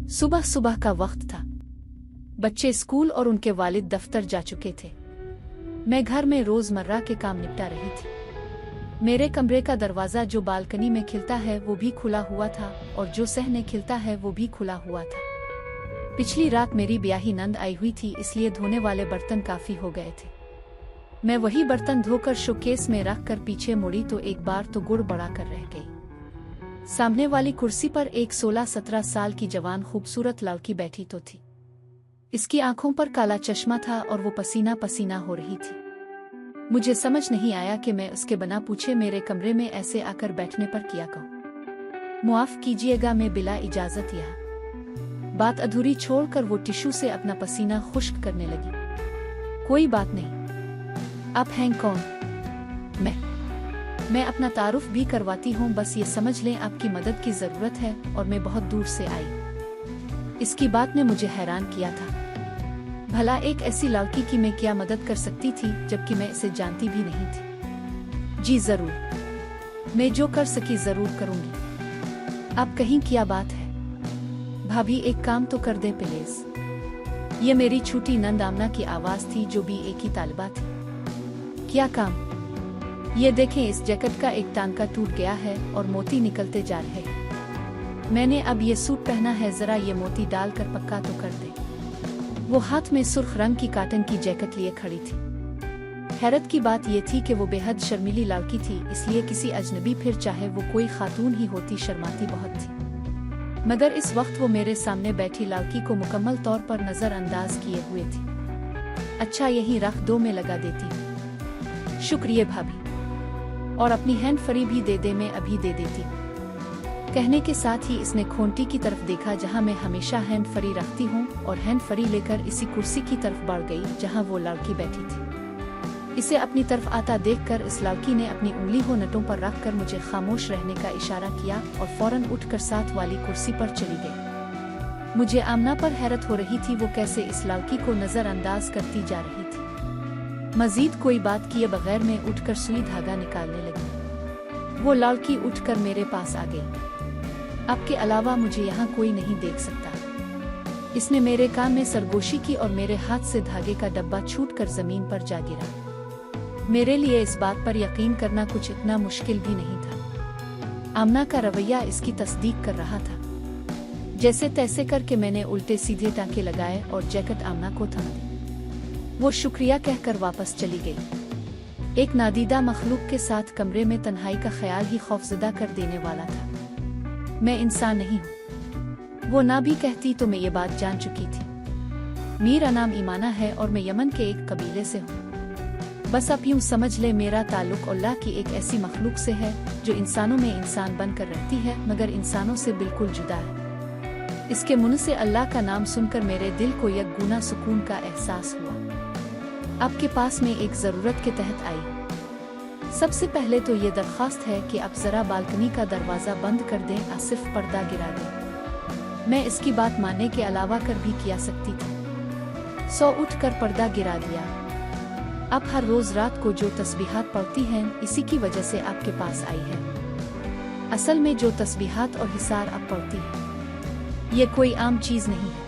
सुबह सुबह का वक्त था। बच्चे स्कूल और उनके वालिद दफ्तर जा चुके थे। मैं घर में रोजमर्रा के काम निपटा रही थी। मेरे कमरे का दरवाजा जो बालकनी में खिलता है वो भी खुला हुआ था और जो सहने खिलता है वो भी खुला हुआ था। पिछली रात मेरी ब्याही नंद आई हुई थी, इसलिए धोने वाले बर्तन काफी हो गए थे। मैं वही बर्तन धोकर शोकेस में रख कर पीछे मुड़ी तो एक बार तो गुड़ बड़ा कर रह गई। सामने वाली कुर्सी पर एक 16-17 साल की जवान खूबसूरत लड़की बैठी तो थी। इसकी आंखों पर काला चश्मा था और वो पसीना पसीना हो रही थी। मुझे समझ नहीं आया कि मैं उसके बिना पूछे मेरे कमरे में ऐसे आकर बैठने पर क्या कहूँ। मुआफ कीजिएगा, मैं बिला इजाजत यहाँ बात अधूरी छोड़कर वो टिश्यू से अपना पसीना खुश्क करने लगी। कोई बात नहीं। आप हैं कौन? मैं अपना तारुफ भी करवाती हूँ, बस ये समझ लें आपकी मदद की जरूरत है और मैं बहुत दूर से आई। इसकी बात ने मुझे हैरान किया था। भला एक ऐसी लड़की की मैं क्या मदद कर सकती थी जबकि मैं इसे जानती भी नहीं थी। जी जरूर, मैं जो कर सकी जरूर करूंगी। आप कहीं क्या बात है? भाभी एक काम तो कर दे प्लीज। ये मेरी छोटी नंद आमना की आवाज थी जो भी एक ही तालिबा थी। क्या काम? ये देखें, इस जैकेट का एक टांका टूट गया है और मोती निकलते जा रहे हैं। मैंने अब ये सूट पहना है, जरा ये मोती डालकर पक्का तो कर दे। वो हाथ में सुर्ख रंग की कॉटन की जैकेट लिए खड़ी थी। हैरत की बात ये थी कि वो बेहद शर्मीली लड़की थी, इसलिए किसी अजनबी, फिर चाहे वो कोई खातून ही होती, शर्माती बहुत थी। मगर इस वक्त वो मेरे सामने बैठी लड़की को मुकम्मल तौर पर नजरअंदाज किए हुए थी। अच्छा, यही रख दो, मैं लगा देती हूँ। शुक्रिया भाभी, और अपनी हैंड फ्री भी दे दे, मैं अभी दे देती हूँ। कहने के साथ ही इसने खोंटी की तरफ देखा जहाँ मैं हमेशा हैंड फ्री रखती हूँ और हैंड फ्री लेकर इसी कुर्सी की तरफ बढ़ गई जहाँ वो लड़की बैठी थी। इसे अपनी तरफ आता देखकर इस लड़की ने अपनी उंगली हो नटों पर रखकर मुझे खामोश रहने का इशारा किया और फौरन उठकर साथ वाली कुर्सी पर चली गई। मुझे आमना पर हैरत हो रही थी, वो कैसे इस लड़की को नजरअंदाज करती जा रही थी। मजीद कोई बात किए बगैर मैं उठकर सुई धागा निकालने लगी। वो लड़की उठकर मेरे पास आ गई। आपके अलावा मुझे यहाँ कोई नहीं देख सकता। इसने मेरे कान में सरगोशी की और मेरे हाथ से धागे का डब्बा छूटकर जमीन पर जा गिरा। मेरे लिए इस बात पर यकीन करना कुछ इतना मुश्किल भी नहीं था। आमना का रवैया इसकी तस्दीक कर रहा था। जैसे तैसे करके मैंने उल्टे सीधे टांके लगाए और जैकेट आमना को थाम दी। वो शुक्रिया कहकर वापस चली गई। एक नादीदा मखलूक के साथ कमरे में तन्हाई का ख्याल ही खौफजदा कर देने वाला था। मैं इंसान नहीं हूँ। वो ना भी कहती तो मैं ये बात जान चुकी थी। मेरा नाम ईमाना है और मैं यमन के एक कबीले से हूँ। बस आप यूँ समझ ले, मेरा ताल्लुक अल्लाह की एक ऐसी मखलूक से है जो इंसानों में इंसान बनकर रहती है मगर इंसानों से बिल्कुल जुदा है। इसके मुंह से अल्लाह का नाम सुनकर मेरे दिल को एक गुना सुकून का एहसास हुआ। आपके पास में एक जरूरत के तहत आई। सबसे पहले तो ये दरख्वास्त है कि आप जरा बालकनी का दरवाजा बंद कर दें, सिर्फ पर्दा गिरा दें। मैं इसकी बात मानने के अलावा कर भी किया सकती थी। सो उठकर पर्दा गिरा दिया। आप हर रोज रात को जो तस्बीहात पढ़ती हैं, इसी की वजह से आपके पास आई है। असल में जो तस्बीहात और हिसार आप पढ़ती हैं, ये कोई आम चीज नहीं है।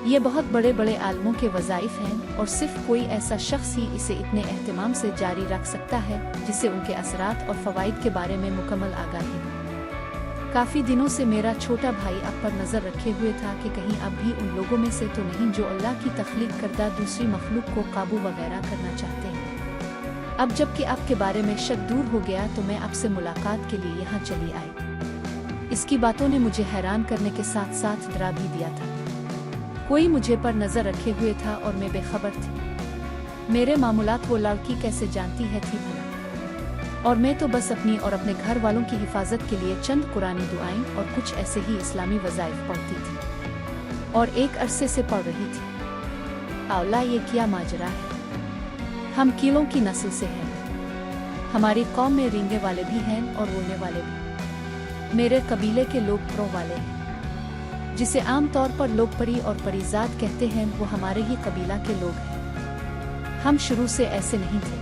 ये बहुत बड़े बड़े आलमों के वज़ाइफ हैं और सिर्फ कोई ऐसा शख्स ही इसे इतने एहतमाम से जारी रख सकता है जिसे उनके असरात और फ़वाइद के बारे में मुकम्मल आगाही हो। काफ़ी दिनों से मेरा छोटा भाई आप पर नज़र रखे हुए था कि कहीं आप भी उन लोगों में से तो नहीं जो अल्लाह की तख्लीक करदा दूसरी मखलूक को काबू वगैरह करना चाहते हैं। अब जबकि आपके बारे में शक दूर हो गया तो मैं आपसे मुलाकात के लिए यहाँ चली आई। इसकी बातों ने मुझे हैरान करने के साथ साथ डरा भी दिया था। कोई मुझे पर नजर रखे हुए था और मैं बेखबर थी। मेरे मामूलात वो लड़की कैसे जानती है थी भला? और मैं तो बस अपनी और अपने घर वालों की हिफाजत के लिए चंद कुरानी दुआएं और कुछ ऐसे ही इस्लामी वज़ाइफ पढ़ती थी और एक अरसे से पढ़ रही थी। अल्लाह, ये क्या माजरा है? हम कीलों की नस्ल से हैं। हमारी कौम में रींगने वाले भी हैं और रोने वाले भी। मेरे कबीले के लोग प्रो वाले हैं। जिसे आम तौर पर लोग परी और परीजाद कहते हैं, वो हमारे ही कबीला के लोग हैं। हम शुरू से ऐसे नहीं थे।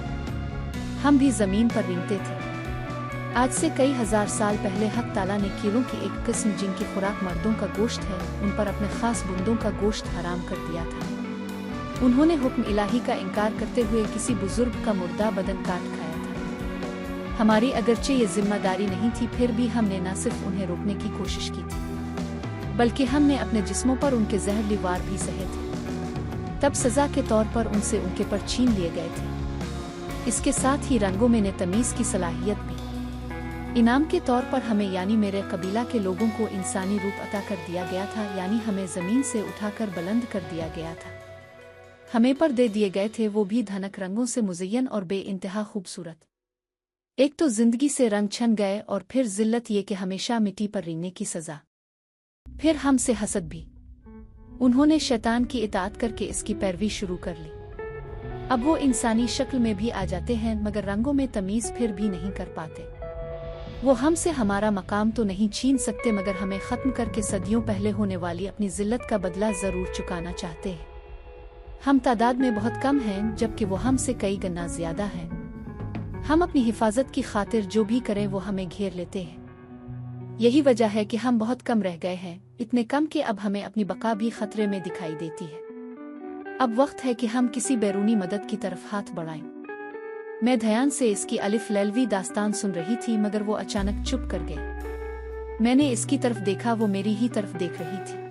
हम भी जमीन पर रेंगते थे। आज से कई हजार साल पहले हक ताला ने कीड़ों की एक किस्म जिनकी खुराक मर्दों का गोश्त है, उन पर अपने खास बुंदों का गोश्त हराम कर दिया था। उन्होंने हुक्म इलाही का इनकार करते हुए किसी बुजुर्ग का मुर्दा बदन काट खाया था। हमारी अगरचे ये जिम्मेदारी नहीं थी, फिर भी हमने न सिर्फ उन्हें रोकने की कोशिश की थी, बल्कि हमने अपने जिस्मों पर उनके जहरीली वार भी सहे थे। तब सजा के तौर पर उनसे उनके पर छीन लिए गए थे। इसके साथ ही रंगों में ने तमीज की सलाहियत भी। इनाम के तौर पर हमें यानी मेरे कबीला के लोगों को इंसानी रूप अता कर दिया गया था, यानी हमें जमीन से उठाकर बुलंद कर दिया गया था। हमें पर दे दिए गए थे वो भी धनक रंगों से मुज़य्यन और बेइंतहा खूबसूरत। एक तो जिंदगी से रंग छन गए और फिर जिल्लत ये कि हमेशा मिट्टी पर रेंगने की सजा, फिर हमसे हसद भी। उन्होंने शैतान की इताअत करके इसकी पैरवी शुरू कर ली। अब वो इंसानी शक्ल में भी आ जाते हैं, मगर रंगों में तमीज फिर भी नहीं कर पाते। वो हमसे हमारा मकाम तो नहीं छीन सकते, मगर हमें खत्म करके सदियों पहले होने वाली अपनी जिल्लत का बदला जरूर चुकाना चाहते हैं। हम तादाद में बहुत कम हैं, जबकि वो हमसे कई गुना ज्यादा हैं। हम अपनी हिफाजत की खातिर जो भी करें वो हमें घेर लेते हैं। यही वजह है कि हम बहुत कम रह गए हैं, इतने कम कि अब हमें अपनी बका भी खतरे में दिखाई देती है। अब वक्त है कि हम किसी बैरूनी मदद की तरफ हाथ बढ़ाएं। मैं ध्यान से इसकी अलिफ लैलवी दास्तान सुन रही थी, मगर वो अचानक चुप कर गई। मैंने इसकी तरफ देखा, वो मेरी ही तरफ देख रही थी।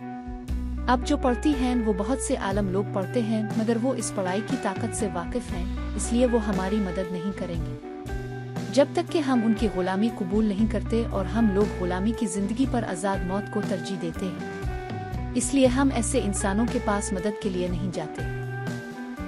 अब जो पढ़ती हैं वो बहुत से आलम लोग पढ़ते हैं, मगर वो इस पढ़ाई की ताकत से वाकिफ हैं, इसलिए वो हमारी मदद नहीं करेंगे जब तक कि हम उनकी गुलामी कबूल नहीं करते। और हम लोग गुलामी की जिंदगी पर आज़ाद मौत को तरजीह देते हैं, इसलिए हम ऐसे इंसानों के पास मदद के लिए नहीं जाते।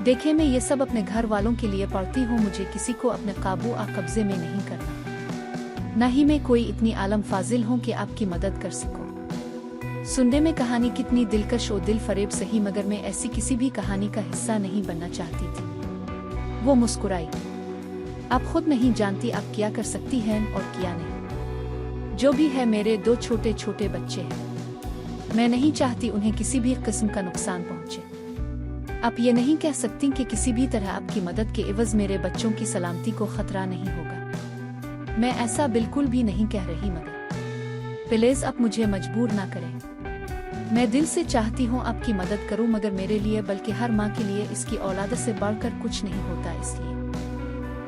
देखे, मैं ये सब अपने घर वालों के लिए पढ़ती हूँ। मुझे किसी को अपने काबू आ कब्जे में नहीं करना, न ही मैं कोई इतनी आलम फाजिल हूँ कि आपकी मदद कर सकूँ। सुनने में कहानी कितनी दिलकश और दिल फरेब सही, मगर मैं ऐसी किसी भी कहानी का हिस्सा नहीं बनना चाहती थी। वो मुस्कुराई। आप खुद नहीं जानती आप क्या कर सकती हैं और क्या नहीं। जो भी है, मेरे 2 छोटे छोटे बच्चे हैं। मैं नहीं चाहती उन्हें किसी भी किस्म का नुकसान पहुँचे। आप ये नहीं कह सकती कि किसी भी तरह आपकी मदद के एवज मेरे बच्चों की सलामती को खतरा नहीं होगा। मैं ऐसा बिल्कुल भी नहीं कह रही, मगर प्लीज आप मुझे मजबूर ना करें। मैं दिल से चाहती हूँ आपकी मदद करूँ, मगर मेरे लिए बल्कि हर माँ के लिए इसकी औलाद से बढ़कर कुछ नहीं होता, इसलिए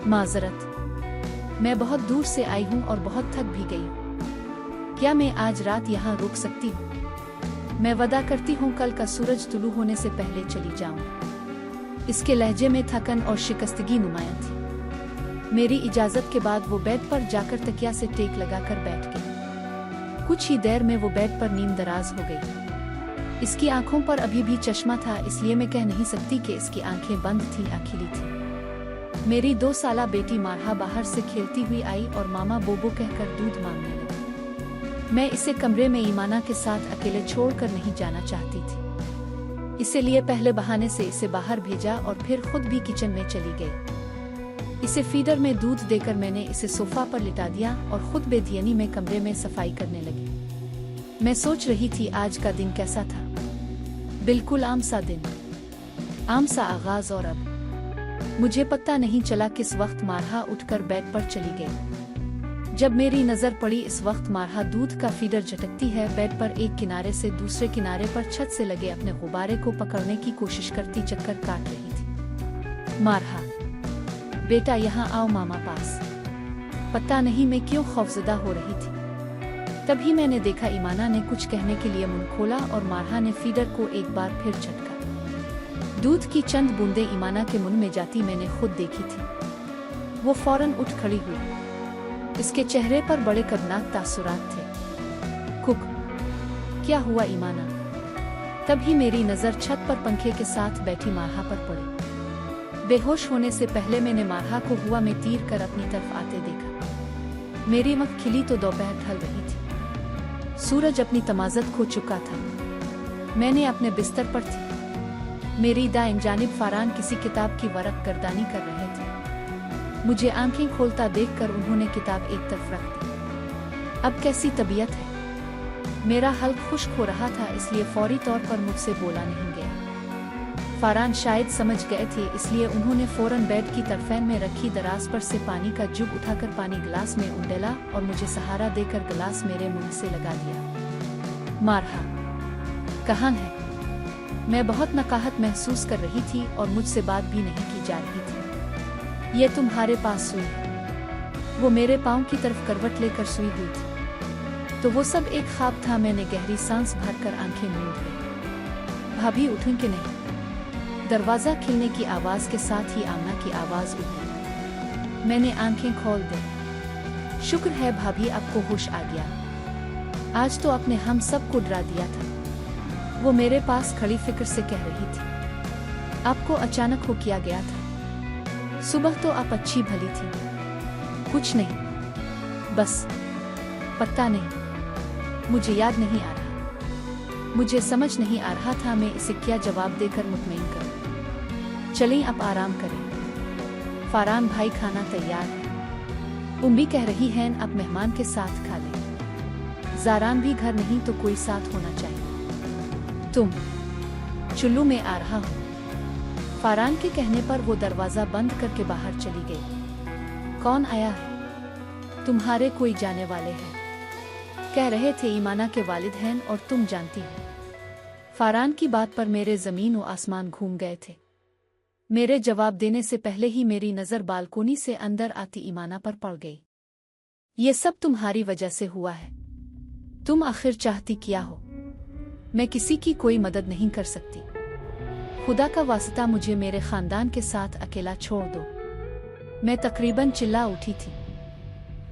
माजरत। मैं बहुत दूर से आई हूँ और बहुत थक भी गई हूँ। क्या मैं आज रात यहाँ रुक सकती हूँ? मैं वादा करती हूँ कल का सूरज तुलू होने से पहले चली जाऊँ। इसके लहजे में थकन और शिकस्तगी नुमायां थी। मेरी इजाजत के बाद वो बेड पर जाकर तकिया से टेक लगाकर बैठ गई। कुछ ही देर में वो बेड पर नींद दराज हो गई। इसकी आंखों पर अभी भी चश्मा था, इसलिए मैं कह नहीं सकती कि इसकी आंखें बंद थी या खिली थी। मेरी 2 साला बेटी मारहा बाहर से खेलती हुई आई और मामा बोबो कहकर दूध मांगने लगी। मैं इसे कमरे में ईमाना के साथ अकेले छोड़कर नहीं जाना चाहती थी, इसलिए पहले बहाने से इसे बाहर भेजा और फिर खुद भी किचन में चली गई। इसे फीडर में दूध देकर मैंने इसे सोफा पर लिटा दिया और खुद बेधियनी में कमरे में सफाई करने लगी। मैं सोच रही थी आज का दिन कैसा था। बिल्कुल आम सा दिन, आम सा आगाज। और अब मुझे पता नहीं चला किस वक्त मारहा उठकर बेड पर चली गई। जब मेरी नजर पड़ी, इस वक्त मारहा दूध का फीडर झटकती है बेड पर, एक किनारे से दूसरे किनारे पर छत से लगे अपने गुब्बारे को पकड़ने की कोशिश करती चक्कर काट रही थी। मारहा, बेटा यहाँ आओ मामा पास। पता नहीं मैं क्यों खौफजदा हो रही थी। तभी मैंने देखा ईमाना ने कुछ कहने के लिए मुंह खोला और मारहा ने फीडर को एक बार फिर झटका। दूध की चंद बूंदें ईमाना के मुंह में जाती मैंने खुद देखी थी। वो फौरन उठ खड़ी हुई। इसके चेहरे पर बड़े कदनाक तासुरात थे। कुक, क्या हुआ ईमाना? तभी मेरी नजर छत पर पंखे के साथ बैठी मारहा पर पड़ी। बेहोश होने से पहले मैंने मारहा को हुआ में तीर कर अपनी तरफ आते देखा। मेरी आँख खिली तो दोपहर ढल रही थी। सूरज अपनी तमाज़त खो चुका था। मैंने अपने बिस्तर पर थी। मेरी दाएं जानिब फारान किसी किताब की वरक गर्दानी कर रहे थे। मुझे आंखें खोलता देखकर उन्होंने किताब एक तरफ रख दी। अब कैसी तबीयत है? मेरा हल्क खुश्क हो रहा था, इसलिए फौरी तौर पर मुझसे बोला नहीं गया। फारान शायद समझ गए थे, इसलिए उन्होंने फौरन बेड की तरफेन में रखी दराज पर से पानी का जुग उठाकर पानी गिलास में उंडेला और मुझे सहारा देकर गिलास मेरे मुंह से लगा दिया। मारहा, कहाँ है? मैं बहुत नकाहत महसूस कर रही थी और मुझसे बात भी नहीं की जा रही थी। ये तुम्हारे पास सुई है। वो मेरे पाँव की तरफ करवट लेकर सुई हुई थी। तो वो सब एक ख्वाब था। मैंने गहरी सांस भरकर आंखें मूंद ली। भाभी उठें कि नहीं? दरवाजा खिलने की आवाज के साथ ही आमना की आवाज उठी। मैंने आंखें खोल दी। शुक्र है भाभी, आपको होश आ गया। आज तो आपने हम सबको डरा दिया था। वो मेरे पास खड़ी फिक्र से कह रही थी। आपको अचानक हो किया गया था? सुबह तो आप अच्छी भली थी। कुछ नहीं, बस पता नहीं, मुझे याद नहीं आ रहा। मुझे समझ नहीं आ रहा था मैं इसे क्या जवाब देकर मुतमईन करूं। चलें अब आराम करें। फारान भाई, खाना तैयार है। उम्मी कह रही हैं अब मेहमान के साथ खा लें। ज़ारान भी घर नहीं तो कोई साथ होना चाहिए। तुम चुल्लू में आ रहा हूँ। फारान के कहने पर वो दरवाजा बंद करके बाहर चली गई। कौन आया है? तुम्हारे कोई जाने वाले हैं। कह रहे थे ईमाना के वालिद हैं और तुम जानती हो। फारान की बात पर मेरे जमीन व आसमान घूम गए थे। मेरे जवाब देने से पहले ही मेरी नजर बालकोनी से अंदर आती ईमाना पर पड़ गई। ये सब तुम्हारी वजह से हुआ है। तुम आखिर चाहती क्या हो? मैं किसी की कोई मदद नहीं कर सकती। खुदा का वास्ता मुझे मेरे खानदान के साथ अकेला छोड़ दो। मैं तकरीबन चिल्ला उठी थी।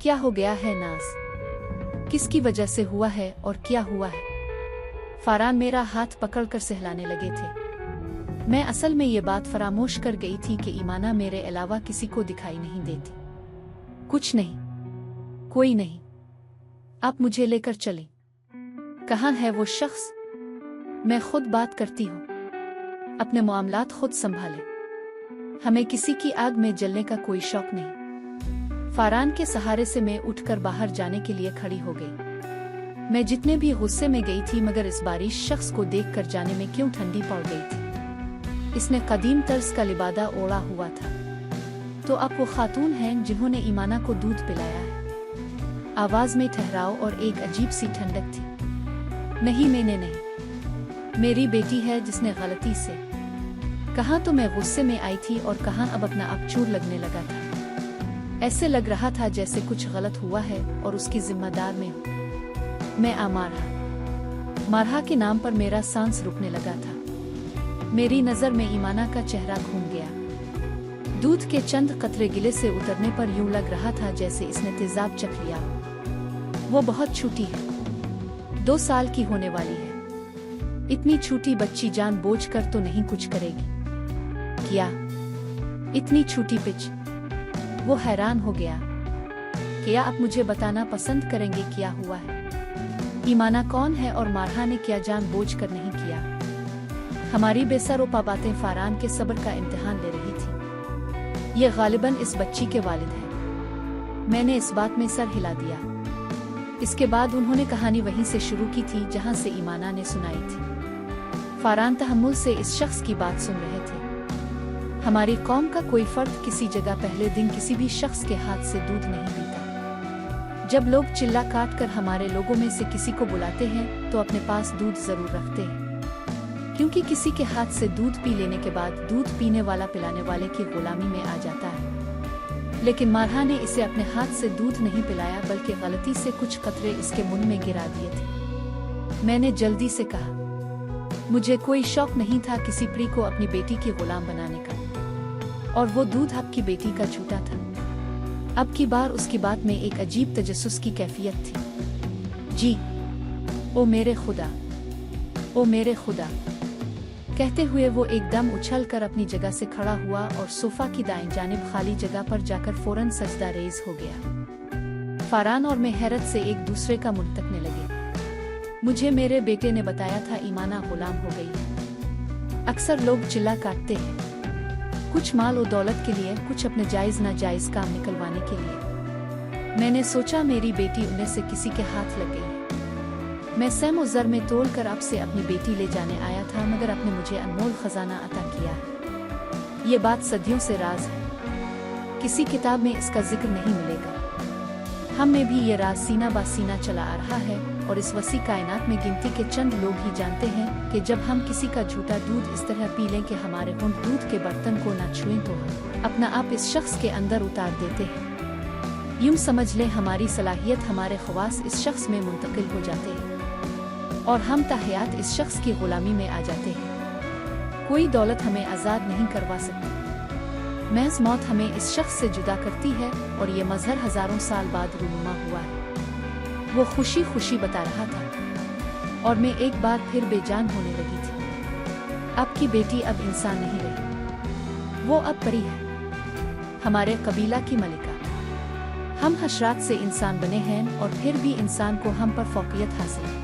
क्या हो गया है नाज? किसकी वजह से हुआ है और क्या हुआ है? फारान मेरा हाथ पकड़कर सहलाने लगे थे। मैं असल में ये बात फरामोश कर गई थी कि ईमाना मेरे अलावा किसी को दिखाई नहीं देती। कुछ नहीं, कोई नहीं। आप मुझे लेकर चलें। कहाँ है वो शख्स? मैं खुद बात करती हूँ। अपने मामलात खुद संभालें। हमें किसी की आग में जलने का कोई शौक नहीं। फारान के सहारे से मैं उठकर बाहर जाने के लिए खड़ी हो गई। मैं जितने भी गुस्से में गई थी, मगर इस बारिश शख्स को देखकर जाने में क्यों ठंडी पड़ गई थी। इसने कदीम तर्ज का लिबादा ओढ़ा हुआ था। तो आप वो खातून हैं जिन्होंने ईमाना को दूध पिलाया है। आवाज में ठहराव और एक अजीब सी ठंडक थी। नहीं, मैंने नहीं। मेरी बेटी है जिसने गलती से। कहाँ तो मैं गुस्से में आई थी और कहाँ अब अपना आप चूर लगने लगा था। ऐसे लग रहा था जैसे कुछ गलत हुआ है और उसकी जिम्मेदार मैं हूँ। मैं मारहा के नाम पर मेरा सांस रुकने लगा था। मेरी नजर में ईमाना का चेहरा घूम गया। दूध के चंद कतरे गिले से उतरने पर यूं लग रहा था जैसे इसने तेजाब चख लिया। वो बहुत छोटी है, 2 साल की होने वाली है। इतनी छोटी बच्ची जानबूझकर तो नहीं कुछ करेगी। क्या? इतनी छोटी पिच? वो हैरान हो गया। क्या आप मुझे बताना पसंद करेंगे क्या हुआ है? ईमाना कौन है और मारहा ने क्या जानबूझकर नहीं किया? हमारी बेसरोपा बातें फारान के सब्र का इम्तिहान ले रही थी। ये गालिबन इस बच्ची के वालिद हैं। मैंने इस बात में सर हिला दिया। इसके बाद उन्होंने कहानी वहीं से शुरू की थी जहां से ईमाना ने सुनाई थी। फारान तहम्मुल से इस शख्स की बात सुन रहे थे। हमारी कौम का कोई फर्द किसी जगह पहले दिन किसी भी शख्स के हाथ से दूध नहीं पीता। जब लोग चिल्ला काट कर हमारे लोगों में से किसी को बुलाते हैं तो अपने पास दूध जरूर रखते हैं, क्योंकि किसी के हाथ से दूध पी लेने के बाद दूध पीने वाला पिलाने वाले की गुलामी में आ जाता है। लेकिन मारहा ने इसे अपने हाथ से दूध नहीं पिलाया, बल्कि गलती से कुछ कतरे इसके मुंह में गिरा दिए थे। मैंने जल्दी से कहा, मुझे कोई शौक नहीं था किसी प्री को अपनी बेटी की गुलाम बनाने का, और वो दूध आपकी बेटी का झूठा था। अब की बार उसकी बात में एक अजीब तजस्सुस की कैफियत थी। जी, ओ मेरे खुदा, ओ मेरे खुदा। कहते हुए वो एकदम उछलकर अपनी जगह से खड़ा हुआ और सोफा की दाएं जानिब खाली जगह पर जाकर फौरन सजदा रेज हो गया। फारान और मैं हैरत से एक दूसरे का मुंह तकने लगे। मुझे मेरे बेटे ने बताया था ईमाना गुलाम हो गई। अक्सर लोग चिल्ला काटते हैं, कुछ माल और दौलत के लिए, कुछ अपने जायज नाजायज काम निकलवाने के लिए। मैंने सोचा मेरी बेटी उनमें से किसी के हाथ लग गई। मैं सैम ज़र में तोल कर आपसे अपनी बेटी ले जाने आया था, मगर आपने मुझे अनमोल खजाना अता किया है। ये बात सदियों से राज है, किसी किताब में इसका जिक्र नहीं मिलेगा। हम में भी ये राज सीना बा सीना चला आ रहा है, और इस वसी कायनात में गिनती के चंद लोग ही जानते हैं कि जब हम किसी का झूठा दूध इस तरह पी लें कि हमारे होंठ दूध के बर्तन को न छुएं तो हम अपना आप इस शख्स के अंदर उतार देते हैं। यूं समझ लें हमारी सलाहियत, हमारे ख़वास इस शख्स में मुंतकिल हो जाते हैं और हम ताहयात इस शख्स की गुलामी में आ जाते हैं। कोई दौलत हमें आज़ाद नहीं करवा सकती, महज मौत हमें इस शख्स से जुदा करती है, और ये मजहर हजारों साल बाद रूनुमा हुआ है। वो खुशी खुशी बता रहा था, और मैं एक बार फिर बेजान होने लगी थी। आपकी बेटी अब इंसान नहीं रही, वो अब परी है, हमारे कबीला की मलिका। हम हशरात से इंसान बने हैं, और फिर भी इंसान को हम पर फौकियत हासिल है।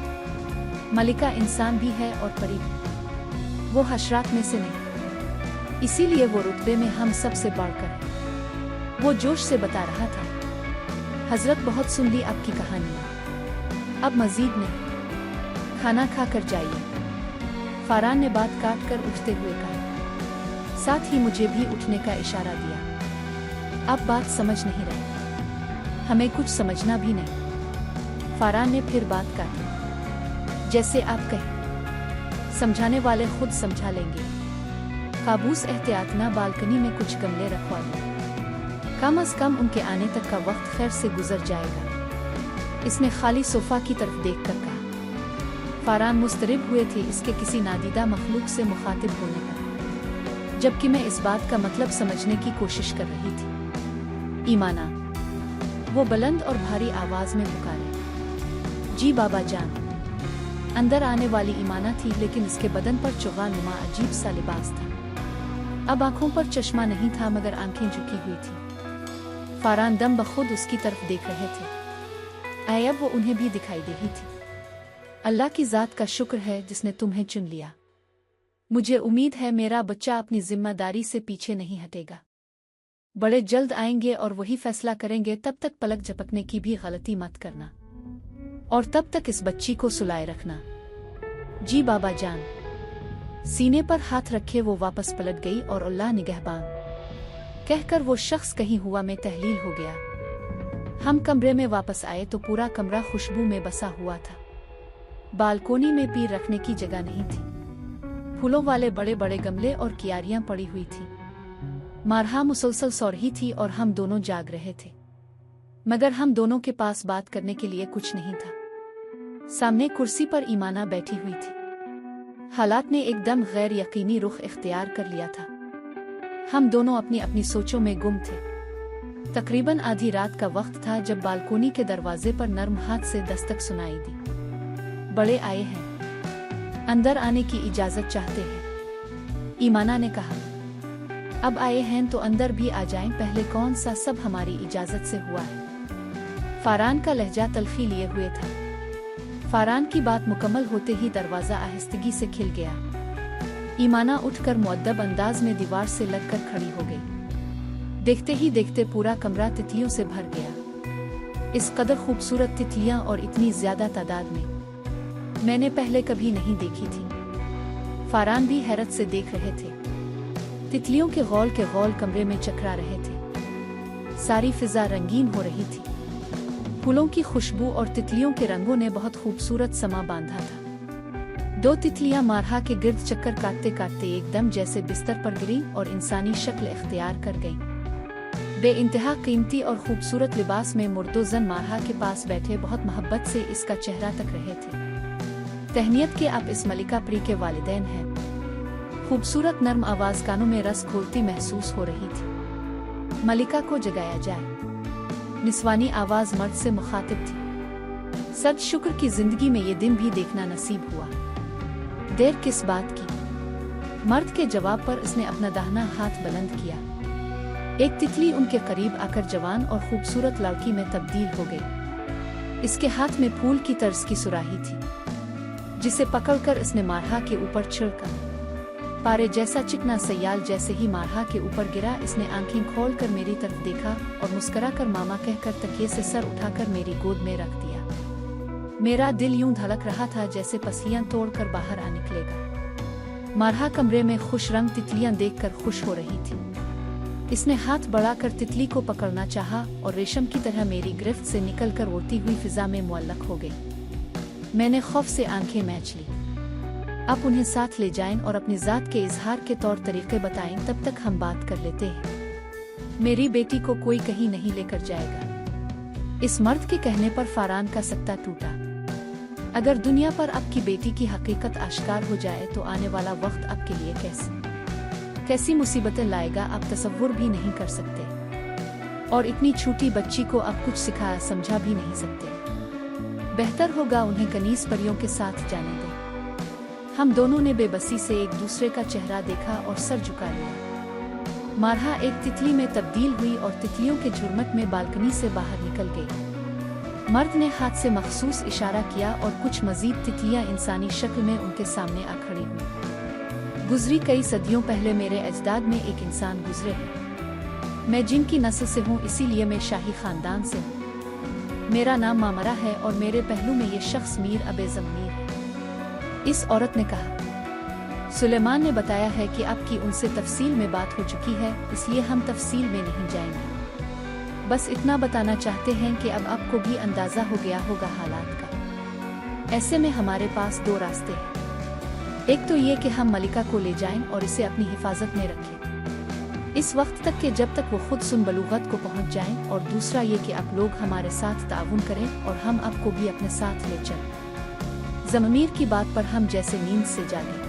मलिका इंसान भी है और परी भी, वो हशरात में से नहीं, इसीलिए वो रुतबे में हम सबसे बढ़कर है। वो जोश से बता रहा था, हजरत बहुत सुन ली आपकी कहानी, अब मजीद नहीं, खाना खा कर जाइए। फारान ने बात काट कर उठते हुए कहा, साथ ही मुझे भी उठने का इशारा दिया। अब बात समझ नहीं रहे, हमें कुछ समझना भी नहीं। फारान ने फिर बात काटी, जैसे आप कहें, समझाने वाले खुद समझा लेंगे। काबूस एहतियात ना बालकनी में कुछ गमले रखवा लो, कम अज कम उनके आने तक का वक्त खैर से गुजर जाएगा। इसने खाली सोफा की तरफ देखकर कहा। फारान मुस्तरिब हुए थे इसके किसी नादीदा मखलूक से मुखातिब होने पर, जबकि मैं इस बात का मतलब समझने की कोशिश कर रही थी। ईमाना, वो बुलंद और भारी आवाज में पुकारे। जी बाबा जान। अंदर आने वाली ईमाना थी, लेकिन इसके बदन पर चुगा नुमा अजीब सा लिबास था। अब आंखों पर चश्मा नहीं था, मगर आंखें झुकी हुई थी। फारान दम बखुद उसकी तरफ देख रहे थे, आया वो उन्हें भी दिखाई दे रही थी। अल्लाह की ज़ात का शुक्र है जिसने तुम्हें चुन लिया। मुझे उम्मीद है मेरा बच्चा अपनी जिम्मेदारी से पीछे नहीं हटेगा। बड़े जल्द आएंगे और वही फैसला करेंगे। तब तक पलक झपकने की भी गलती मत करना, और तब तक इस बच्ची को सुलाए रखना। जी बाबा जान। सीने पर हाथ रखे वो वापस पलट गई, और अल्लाह निगहबान कहकर वो शख्स कहीं हुआ में तहलील हो गया। हम कमरे में वापस आए तो पूरा कमरा खुशबू में बसा हुआ था। बालकोनी में पीर रखने की जगह नहीं थी। फूलों वाले बड़े बड़े गमले और कियारियां पड़ी हुई थी। मारहा मुसलसल सो रही थी और हम दोनों जाग रहे थे, मगर हम दोनों के पास बात करने के लिए कुछ नहीं था। सामने कुर्सी पर ईमाना बैठी हुई थी। हालात ने एकदम गैर यकीनी रुख इख्तियार कर लिया था। हम दोनों अपनी अपनी सोचों में गुम थे। तकरीबन आधी रात का वक्त था जब बालकोनी के दरवाजे पर नर्म हाथ से दस्तक सुनाई दी। बड़े आए हैं, अंदर आने की इजाजत चाहते हैं, ईमाना ने कहा। अब आए हैं तो अंदर भी आ जाएं, पहले कौन सा सब हमारी इजाजत से हुआ है। फारान का लहजा तलखी लिए हुए था। फारान की बात मुकम्मल होते ही दरवाजा आहिस्तगी से खिल गया। ईमाना उठकर मुअद्दब अंदाज में दीवार से लगकर खड़ी हो गई। देखते ही देखते पूरा कमरा तितलियों से भर गया। इस कदर खूबसूरत तितलियां और इतनी ज्यादा तादाद में मैंने पहले कभी नहीं देखी थी। फारान भी हैरत से देख रहे थे। तितलियों के गौल कमरे में चकरा रहे थे। सारी फिजा रंगीन हो रही थी। फूलों की खुशबू और तितलियों के रंगों ने बहुत खूबसूरत समा बांधा था। दो तितलियां मारहा के गिर्द चक्कर काटते काटते एकदम जैसे बिस्तर पर गिरी और इंसानी शक्ल इख्तियार कर गईं। बेइंतहा कीमती और खूबसूरत लिबास में मुर्दोजन मारहा के पास बैठे बहुत मोहब्बत से इसका चेहरा तक रहे थे। तहनीयत के आप इस मलिका प्री के वालिदैन हैं। खूबसूरत नर्म आवाज कानों में रस घोलती महसूस हो रही थी। मलिका को जगाया जाए। निस्वानी आवाज मर्द से मुखातिब थी। सद शुक्र की जिंदगी में ये दिन भी देखना नसीब हुआ। देर किस बात की? मर्द के जवाब पर उसने अपना दाहिना हाथ बुलंद किया। एक तितली उनके करीब आकर जवान और खूबसूरत लड़की में तब्दील हो गई। इसके हाथ में फूल की तर्ज की सुराही थी, जिसे पकड़कर इसने मारहा के ऊपर छिड़का। पारे जैसा चिकना सयाल जैसे ही मारहा के ऊपर गिरा, इसने आंखें खोलकर मेरी तरफ देखा और मुस्कुराकर मामा कहकर तकिए से सर उठाकर मेरी गोद में रख दिया। मेरा दिल यूं धड़क रहा था जैसे पसलियां तोड़कर बाहर आ निकलेगा। मारहा कमरे में खुश रंग तितलियां देखकर खुश हो रही थी। इसने हाथ बढ़ाकर तितली को पकड़ना चाहा और रेशम की तरह मेरी गिरफ्त से निकलकर उड़ती हुई फिजा में मुअल्लक हो गई। मैंने खौफ से आंखें मैच ली। आप उन्हें साथ ले जाएं और अपनी जात के इजहार के तौर तरीके बताएं, तब तक हम बात कर लेते हैं। मेरी बेटी को कोई कहीं नहीं लेकर जाएगा। इस मर्द के कहने पर फारान का सकता टूटा। अगर दुनिया पर आपकी बेटी की हकीकत आश्कार हो जाए तो आने वाला वक्त आपके लिए कैसी मुसीबतें लाएगा आप तसव्वुर भी नहीं कर सकते। और इतनी छोटी बच्ची को आप कुछ सिखाया समझा भी नहीं सकते। बेहतर होगा उन्हें कनीज परियों के साथ जाने दें। हम दोनों ने बेबसी से एक दूसरे का चेहरा देखा और सर झुका लिया। मारहा एक तितली में तब्दील हुई और तितलियों के झुरमुट में बालकनी से बाहर निकल गई। मर्द ने हाथ से मखसूस इशारा किया और कुछ मजीद तितलियां इंसानी शक्ल में उनके सामने आ खड़ी हुई। गुजरी कई सदियों पहले मेरे अजदाद में एक इंसान गुजरे हैं। मैं जिनकी नस्ल से हूँ, इसीलिए मैं शाही खानदान से हूँ। मेरा नाम मामरा है और मेरे पहलू में ये शख्स मीर अबे ज़मीर है। इस औरत ने कहा। सुलेमान ने बताया है कि आपकी उनसे तफसील में बात हो चुकी है, इसलिए हम तफसील में नहीं जाएंगे। बस इतना बताना चाहते हैं कि अब आपको भी अंदाजा हो गया होगा हालात का। ऐसे में हमारे पास दो रास्ते हैं। एक तो ये कि हम मलिका को ले जाएं और इसे अपनी हिफाजत में रखें इस वक्त तक कि जब तक वो खुद सुन बलूगत को पहुंच जाएं, और दूसरा ये कि आप लोग हमारे साथ ताउन करें और हम आपको भी अपने साथ ले चलें। ज़मीर की बात पर हम जैसे नींद से जागे।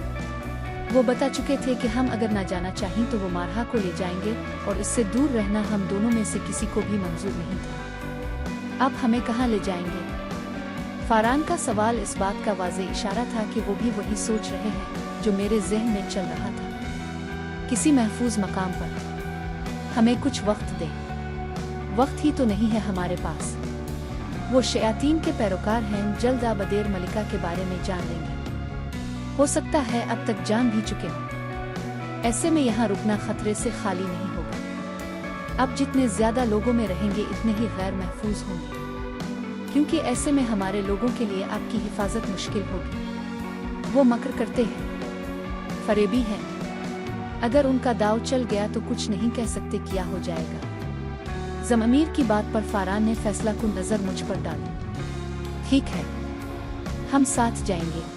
वो बता चुके थे कि हम अगर ना जाना चाहें तो वो मारहा को ले जाएंगे और इससे दूर रहना हम दोनों में से किसी को भी मंजूर नहीं था। अब हमें कहाँ ले जाएंगे? फारान का सवाल इस बात का वाज़ेह इशारा था कि वो भी वही सोच रहे हैं जो मेरे ज़हन में चल रहा था। किसी महफूज मकाम पर हमें कुछ वक्त दे। वक्त ही तो नहीं है हमारे पास। वो शयातीन के पैरोकार हैं, जल्द आबदेर मलिका के बारे में जान लेंगे। हो सकता है अब तक जान भी चुके हों। ऐसे में यहाँ रुकना खतरे से खाली नहीं होगा। अब जितने ज्यादा लोगों में रहेंगे इतने ही गैर महफूज होंगे, क्योंकि ऐसे में हमारे लोगों के लिए आपकी हिफाजत मुश्किल होगी। वो मकर करते हैं, फरेबी हैं। अगर उनका दाव चल गया तो कुछ नहीं कह सकते क्या हो जाएगा। ज़मीर की बात पर फारान ने फैसला कुन नजर मुझ पर डाली। ठीक है, हम साथ जाएंगे।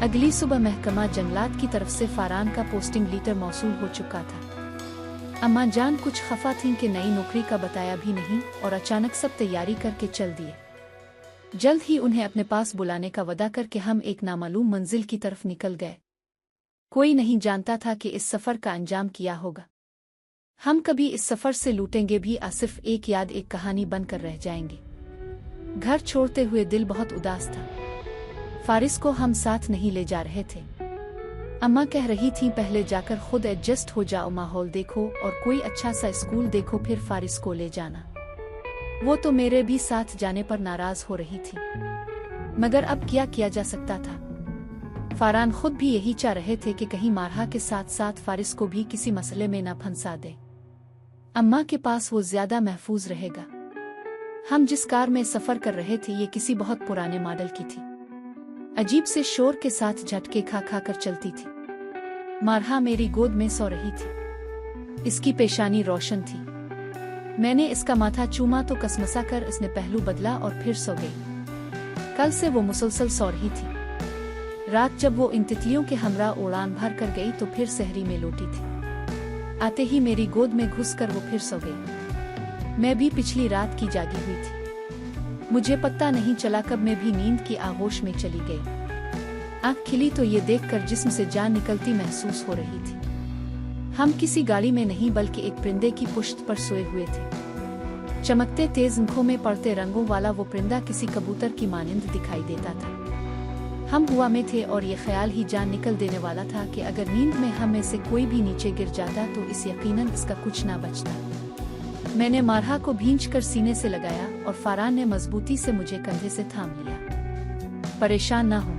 अगली सुबह महकमा जंगलात की तरफ से फारान का पोस्टिंग लीटर मौसूल हो चुका था। अम्मा जान कुछ खफा थीं कि नई नौकरी का बताया भी नहीं और अचानक सब तैयारी करके चल दिए। जल्द ही उन्हें अपने पास बुलाने का वदा करके हम एक नामालूम मंजिल की तरफ निकल गए। कोई नहीं जानता था कि इस सफर का अंजाम क्या होगा। हम कभी इस सफर से लूटेंगे भी या सिर्फ एक याद, एक कहानी बनकर रह जाएंगे। घर छोड़ते हुए दिल बहुत उदास था। फारिस को हम साथ नहीं ले जा रहे थे। अम्मा कह रही थी पहले जाकर खुद एडजस्ट हो जाओ, माहौल देखो और कोई अच्छा सा स्कूल देखो, फिर फारिस को ले जाना। वो तो मेरे भी साथ जाने पर नाराज हो रही थी, मगर अब क्या किया जा सकता था। फारान खुद भी यही चाह रहे थे कि कहीं मारहा के साथ साथ फारिस को भी किसी मसले में न फंसा दे। अम्मा के पास वो ज्यादा महफूज रहेगा। हम जिस कार में सफर कर रहे थे ये किसी बहुत पुराने मॉडल की थी। अजीब से शोर के साथ झटके खा खा कर चलती थी। मारहा मेरी गोद में सो रही थी। इसकी पेशानी रोशन थी। मैंने इसका माथा चूमा तो कसमसा कर इसने पहलू बदला और फिर सो गई। कल से वो मुसलसल सो रही थी। रात जब वो इन तितलियों के हमरा उड़ान भर कर गई तो फिर सहरी में लौटी थी। आते ही मेरी गोद में घुसकर वो फिर सो गई। मैं भी पिछली रात की जागी हुई थी। मुझे पता नहीं चला कब मैं भी नींद की आगोश में चली गई। आँख खिली तो ये देखकर जिस्म से जान निकलती महसूस हो रही थी। हम किसी गाड़ी में नहीं बल्कि एक परिंदे की पुश्त पर सोए हुए थे। चमकते तेज आंखों में पड़ते रंगों वाला वो परिंदा किसी कबूतर की मानिंद दिखाई देता था। हम हुआ में थे और ये ख्याल ही जान निकल देने वाला था कि अगर नींद में हम में से कोई भी नीचे गिर जाता तो इस यकीनन इसका कुछ ना बचता। मैंने मारहा को भींच कर सीने से लगाया और फारान ने मजबूती से मुझे कंधे से थाम लिया। परेशान ना हो,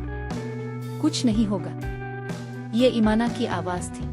कुछ नहीं होगा। ये ईमाना की आवाज थी।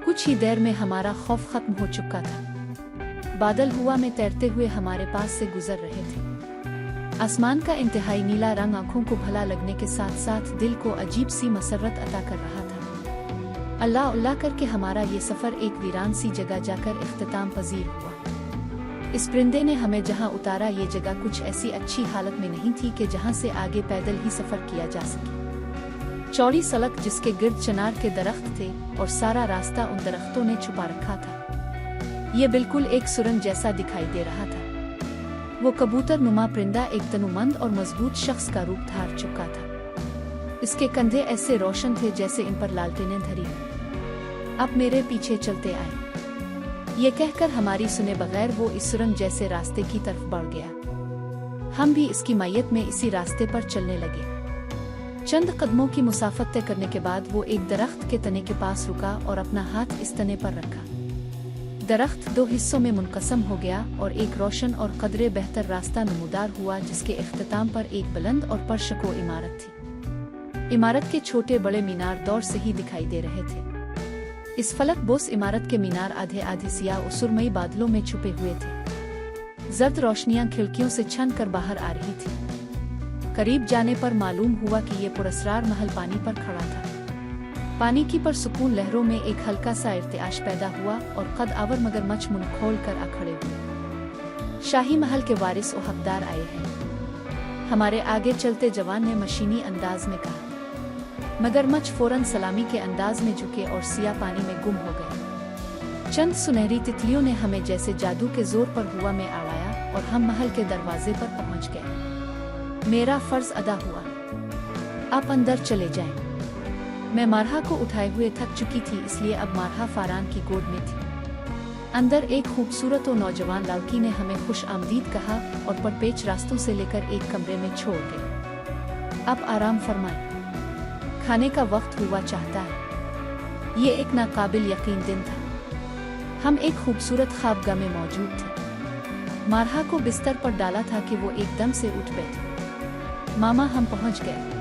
कुछ ही देर में हमारा खौफ खत्म हो चुका था। बादल हुआ में तैरते हुए हमारे पास से गुजर रहे थे। आसमान का इंतहाई नीला रंग आंखों को भला लगने के साथ साथ दिल को अजीब सी मसरत अता कर रहा था। अल्लाह अल्लाह करके हमारा ये सफ़र एक वीरान सी जगह जाकर इख्तिताम पजीर हुआ। इस परिंदे ने हमें जहां उतारा ये जगह कुछ ऐसी अच्छी हालत में नहीं थी कि जहां से आगे पैदल ही सफ़र किया जा सके। चौड़ी सड़क जिसके गिर्द चिनार के दरख्त थे और सारा रास्ता उन दरख्तों ने छुपा रखा था। ये बिल्कुल एक सुरंग जैसा दिखाई दे रहा था। वो कबूतर नुमा परिंदा एक तनुमंद और मजबूत शख्स का रूप धार चुका था। इसके कंधे ऐसे रोशन थे जैसे इन पर लालटेनें धरी। अब मेरे पीछे चलते आए, ये कहकर हमारी सुने बगैर वो इस सुरंग जैसे रास्ते की तरफ बढ़ गया। हम भी इसकी मैयत में इसी रास्ते पर चलने लगे। चंद कदमों की मुसाफत तय करने के बाद वो एक दरख्त के तने के पास रुका और अपना हाथ इस तने पर रखा। दरख्त दो हिस्सों में मुनकसम हो गया और एक रोशन और कदरे बेहतर रास्ता नमूदार हुआ जिसके इख्तिताम पर एक बुलंद और परशको इमारत थी। इमारत के छोटे बड़े मीनार दूर से ही दिखाई दे रहे थे। इस फलक बोस इमारत के मीनार आधे आधे सियाह और सुरमई बादलों में छुपे हुए थे। जर्द रोशनियां खिड़कियों से छन कर बाहर आ रही थी। करीब जाने पर मालूम हुआ कि ये पुरस्रार महल पानी पर खड़ा था। पानी की परसुकून लहरों में एक हल्का सा इर्तिआश पैदा हुआ और कद आवर मगरमच्छ मुंह खोल कर आ खड़े हुए। शाही महल के वारिस और हकदार आए हैं, हमारे आगे चलते जवान ने मशीनी अंदाज में कहा। मगरमच्छ फौरन सलामी के अंदाज में झुके और सियाह पानी में गुम हो गए। चंद सुनहरी तितलियों ने हमें जैसे जादू के जोर पर हुआ में आड़ाया और हम महल के दरवाजे पर पहुंच गए। मेरा फर्ज अदा हुआ, आप अंदर चले जाएं। मैं मारहा को उठाए हुए थक चुकी थी, इसलिए अब मारहा फारान की गोद में थी। अंदर एक खूबसूरत और नौजवान लड़की ने हमें खुश आमदीद कहा और परपेच रास्तों से लेकर एक कमरे में छोड़ गई। अब आराम फरमाएं, खाने का वक्त हुआ चाहता है। ये एक नाकाबिल यकीन दिन था। हम एक खूबसूरत ख्वाबगाह में मौजूद थे। मारहा को बिस्तर पर डाला था कि वो एकदम से उठ बैठी। मामा, हम पहुंच गए।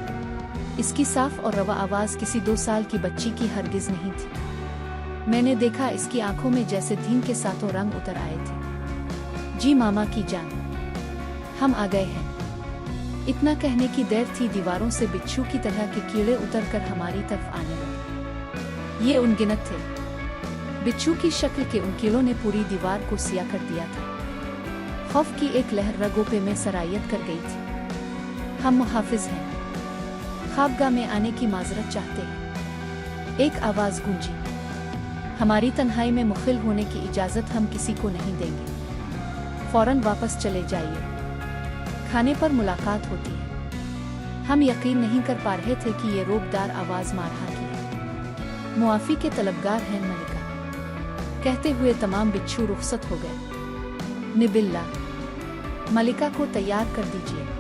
इसकी साफ और रवा आवाज किसी 2 साल की बच्ची की हरगिज नहीं थी। मैंने देखा इसकी आंखों में जैसे धीम के सातों रंग उतर आए थे। जी मामा की जान, हम आ गए हैं। इतना कहने की देर थी, दीवारों से बिच्छू की तरह के कीड़े उतरकर हमारी तरफ आने लगे। ये अनगिनत थे। बिच्छू की शक्ल के उन कीड़ों ने पूरी दीवार को सिया कर दिया था। खौफ की एक लहर रगों पे में सरायत कर गई थी। हम मुहाफिज हैं, ख्वाबगाह में आने की माजरत चाहते हैं। एक आवाज गूंजी, हमारी तन्हाई में मुखिल होने की इजाजत हम किसी को नहीं देंगे। फौरन वापस चले जाइए, खाने पर मुलाकात होती है। हम यकीन नहीं कर पा रहे थे कि ये रोबदार आवाज मारहा की है। मुआफी के तलबगार हैं मलिका, कहते हुए तमाम बिच्छू रुखसत हो गए। निबिल्ला, मलिका को तैयार कर दीजिए।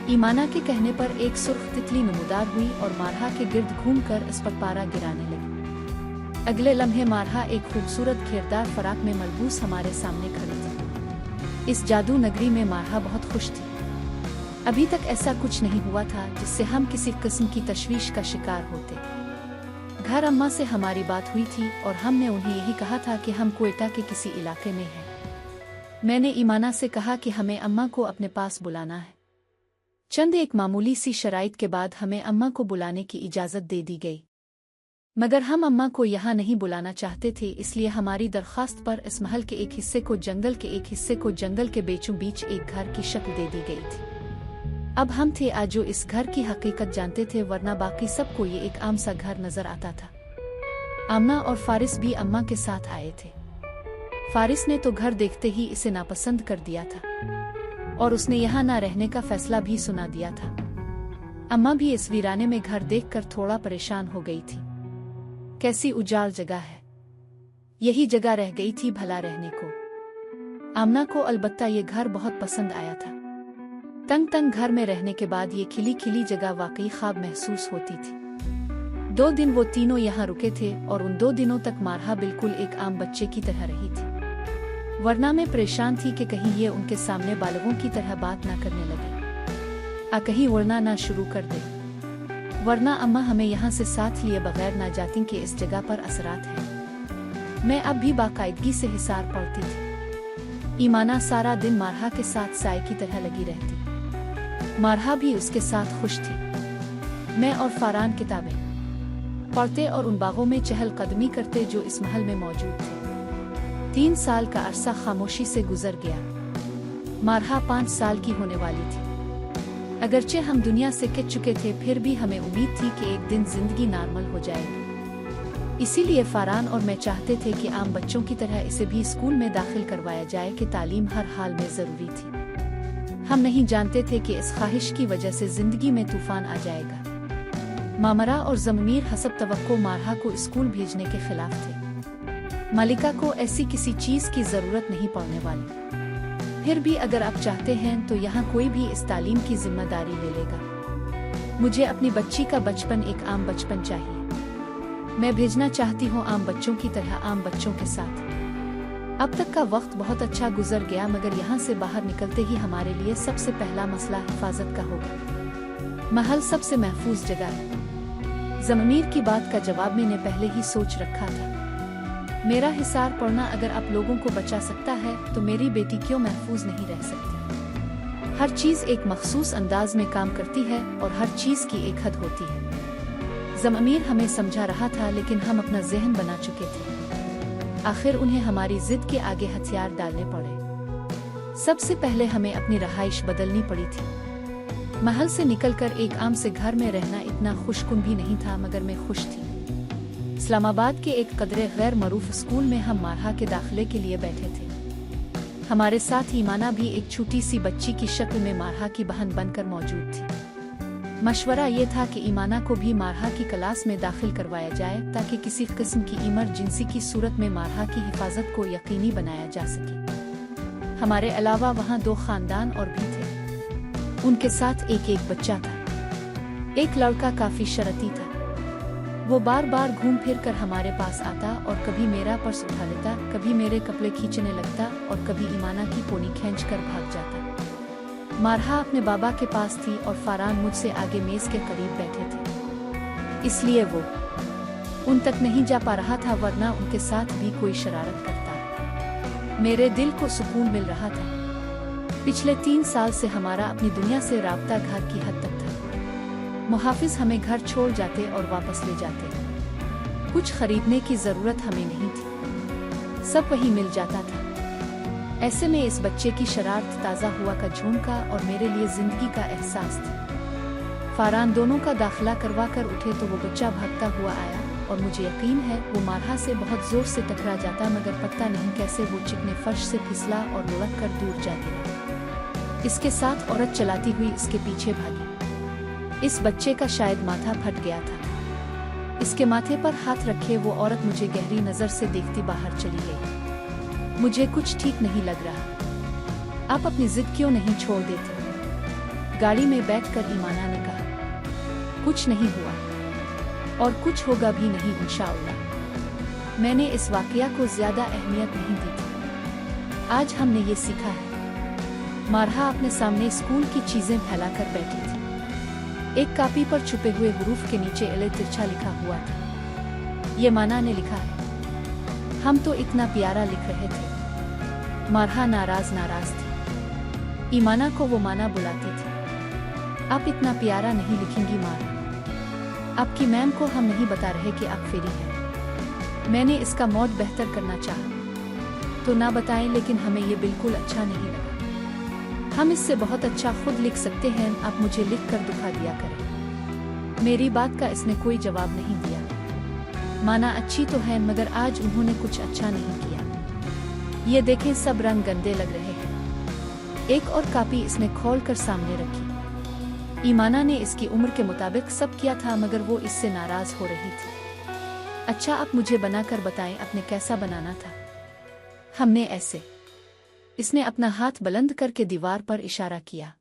ईमाना के कहने पर एक सुर्ख तितली नमूदार हुई और मारहा के गिर्द घूमकर इस पर पारा गिराने लगी। अगले लम्हे मारहा एक खूबसूरत घेरदार फराक में मलबूस हमारे सामने खड़ी थी। इस जादू नगरी में मारहा बहुत खुश थी। अभी तक ऐसा कुछ नहीं हुआ था जिससे हम किसी किस्म की तशवीश का शिकार होते। घर अम्मा से हमारी बात हुई थी और हमने उन्हें यही कहा था कि हम क्वेटा के किसी इलाके में हैं। मैंने ईमाना से कहा कि हमें अम्मा को अपने पास बुलाना है। चंद एक मामूली सी शराइत के बाद हमें अम्मा को बुलाने की इजाज़त दे दी गई, मगर हम अम्मा को यहाँ नहीं बुलाना चाहते थे। इसलिए हमारी दरख्वास्त पर इस महल के एक हिस्से को जंगल के एक हिस्से को जंगल के बीचों बीच एक घर की शक्ल दे दी गई थी। अब हम थे आज जो इस घर की हकीकत जानते थे, वरना बाकी सबको ये एक आम सा घर नजर आता था। आमना और फारिस भी अम्मा के साथ आए थे। फारिस ने तो घर देखते ही इसे नापसंद कर दिया था और उसने यहाँ ना रहने का फैसला भी सुना दिया था। अम्मा भी इस वीराने में घर देखकर थोड़ा परेशान हो गई थी। कैसी उजाड़ जगह है, यही जगह रह गई थी भला रहने को। आमना को अलबत्ता ये घर बहुत पसंद आया था। तंग तंग घर में रहने के बाद ये खिली खिली जगह वाकई ख्वाब महसूस होती थी। 2 दिन वो तीनों यहाँ रुके थे और उन 2 दिनों तक मारहा बिल्कुल एक आम बच्चे की तरह रही थी। वरना मैं परेशान थी कि कहीं ये उनके सामने बालगों की तरह बात ना करने लगे, कहीं उड़ना ना शुरू कर दे। वरना अम्मा हमें यहाँ से साथ लिए बगैर ना जाती कि इस जगह पर असरात हैं। मैं अब भी बाकायदगी से हिसार पड़ती थी। ईमाना सारा दिन मारहा के साथ साय की तरह लगी रहती। मारहा भी उसके साथ खुश थी। मैं और फारान किताबें पढ़ते और उन बागों में चहलकदमी करते जो इस महल में मौजूद थे। 3 साल का अरसा खामोशी से गुजर गया। मारहा 5 साल की होने वाली थी। अगरचे हम दुनिया से कट चुके थे, फिर भी हमें उम्मीद थी कि एक दिन जिंदगी नॉर्मल हो जाएगी। इसीलिए फारान और मैं चाहते थे कि आम बच्चों की तरह इसे भी स्कूल में दाखिल करवाया जाए कि तालीम हर हाल में जरूरी थी। हम नहीं जानते थे कि इस ख्वाहिश की वजह से जिंदगी में तूफान आ जाएगा। मामरा और ज़मीर हसब तवक्को मारहा को स्कूल भेजने के खिलाफ थे। मलिका को ऐसी किसी चीज़ की ज़रूरत नहीं पड़ने वाली। फिर भी अगर आप चाहते हैं तो यहाँ कोई भी इस तालीम की जिम्मेदारी ले लेगा। मुझे अपनी बच्ची का बचपन एक आम बचपन चाहिए। मैं भेजना चाहती हूँ आम बच्चों की तरह, आम बच्चों के साथ। अब तक का वक्त बहुत अच्छा गुजर गया, मगर यहाँ से बाहर निकलते ही हमारे लिए सबसे पहला मसला हिफाजत का होगा। महल सबसे महफूज जगह है। ज़मीर की बात का जवाब मैंने पहले ही सोच रखा था। मेरा हिसार पड़ना अगर आप लोगों को बचा सकता है तो मेरी बेटी क्यों महफूज नहीं रह सकती। हर चीज़ एक मखसूस अंदाज में काम करती है और हर चीज़ की एक हद होती है। ज़मीर हमें समझा रहा था, लेकिन हम अपना जहन बना चुके थे। आखिर उन्हें हमारी जिद के आगे हथियार डालने पड़े। सबसे पहले हमें अपनी रहाइश बदलनी पड़ी थी। महल से निकलकर एक आम से घर में रहना इतना खुशकुन भी नहीं था, मगर मैं खुश थी। इस्लामाबाद के एक कदरे गैर मरूफ स्कूल में हम मारहा के दाखिले के लिए बैठे थे। हमारे साथ ईमाना भी एक छोटी सी बच्ची की शक्ल में मारहा की बहन बनकर मौजूद थी। मशवरा ये था कि ईमाना को भी मारहा की क्लास में दाखिल करवाया जाए, ताकि किसी किस्म की इमरजेंसी की सूरत में मारहा की हिफाजत को यकीनी बनाया जा सके। हमारे अलावा वहाँ 2 खानदान और भी थे। उनके साथ एक बच्चा था। एक लड़का काफी शरारती था। वो बार बार घूम फिर कर हमारे पास आता और कभी मेरा पर्स उठा लेता, कभी मेरे कपड़े खींचने लगता और कभी ईमाना की पोनी खींच कर भाग जाता। मारहा अपने बाबा के पास थी और फारान मुझसे आगे मेज के करीब बैठे थे, इसलिए वो उन तक नहीं जा पा रहा था, वरना उनके साथ भी कोई शरारत करता। मेरे दिल को सुकून मिल रहा था। पिछले 3 साल से हमारा अपनी दुनिया से राब्ता घर की हद तक था। मुहाफिज हमें घर छोड़ जाते और वापस ले जाते। कुछ खरीदने की जरूरत हमें नहीं थी, सब वहीं मिल जाता था। ऐसे में इस बच्चे की शरारत, ताज़ा हुआ का झुमका और मेरे लिए जिंदगी का एहसास था। फारान दोनों का दाखिला करवा कर उठे तो वो बच्चा भागता हुआ आया और मुझे यकीन है वो मारहा से बहुत जोर से टकरा जाता, मगर पता नहीं कैसे वो चिकने फर्श से फिसला और लुढ़क कर दूर जा गिरा। इसके साथ औरत चलाती हुई इसके पीछे भागी। इस बच्चे का शायद माथा फट गया था। इसके माथे पर हाथ रखे वो औरत मुझे गहरी नजर से देखती बाहर चली गई। मुझे कुछ ठीक नहीं लग रहा। आप अपनी जिद क्यों नहीं छोड़ देते? गाड़ी में बैठकर ईमाना ने कहा। कुछ नहीं हुआ और कुछ होगा भी नहीं इंशाअल्लाह। मैंने इस वाकया को ज्यादा अहमियत नहीं दी थी। आज हमने ये सीखा है। मारहा अपने सामने स्कूल की चीजें फैलाकर बैठी थी। एक कॉपी पर छुपे हुए हुरूफ के नीचे एले तिरछा लिखा हुआ था। ये माना ने लिखा है। हम तो इतना प्यारा लिख रहे थे। मारहा नाराज थी। ईमाना को वो माना बुलाती थी। आप इतना प्यारा नहीं लिखेंगी मारहा। आपकी मैम को हम नहीं बता रहे कि आप फेरी हैं। मैंने इसका मौड बेहतर करना चाहा तो ना बताएं, लेकिन हमें ये बिल्कुल अच्छा नहीं लगा। हम इससे बहुत अच्छा खुद लिख सकते हैं, आप मुझे लिख कर दुखा दिया करें। मेरी बात का इसने कोई जवाब नहीं दिया। माना अच्छी तो है, मगर आज उन्होंने कुछ अच्छा नहीं किया। ये देखें, सब रंग गंदे लग रहे हैं। एक और कॉपी इसने खोल कर सामने रखी। ईमाना ने इसकी उम्र के मुताबिक सब किया था, मगर वो इससे नाराज हो रही थी। अच्छा, आप मुझे बनाकर बताएं आपने कैसा बनाना था। हमने ऐसे। इसने अपना हाथ बुलंद करके दीवार पर इशारा किया।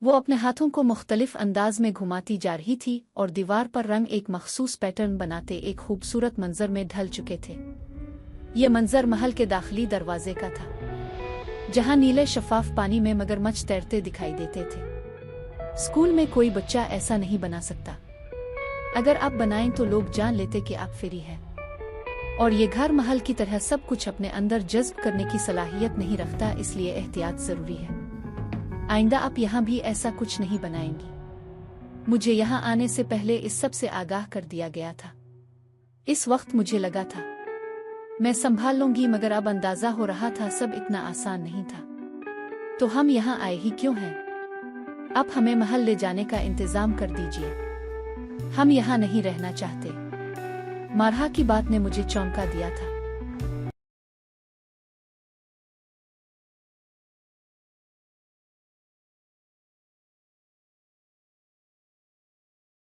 वो अपने हाथों को मुख्तलिफ अंदाज में घुमाती जा रही थी और दीवार पर रंग एक मखसूस पैटर्न बनाते एक खूबसूरत मंजर में ढल चुके थे। ये मंजर महल के दाखिली दरवाजे का था, जहां नीले शफाफ पानी में मगरमच्छ तैरते दिखाई देते थे। स्कूल में कोई बच्चा ऐसा नहीं बना सकता। अगर आप बनाएं तो लोग जान लेते कि आप फेरी हैं। और ये घर महल की तरह सब कुछ अपने अंदर जज्ब करने की सलाहियत नहीं रखता, इसलिए एहतियात जरूरी है। आइंदा आप यहाँ भी ऐसा कुछ नहीं बनाएंगी। मुझे यहाँ आने से पहले इस सब से आगाह कर दिया गया था। इस वक्त मुझे लगा था मैं संभाल लूंगी, मगर अब अंदाजा हो रहा था सब इतना आसान नहीं था। तो हम यहाँ आए ही क्यों हैं? आप हमें महल ले जाने का इंतजाम कर दीजिए, हम यहाँ नहीं रहना चाहते। मारहा की बात ने मुझे चौंका दिया था।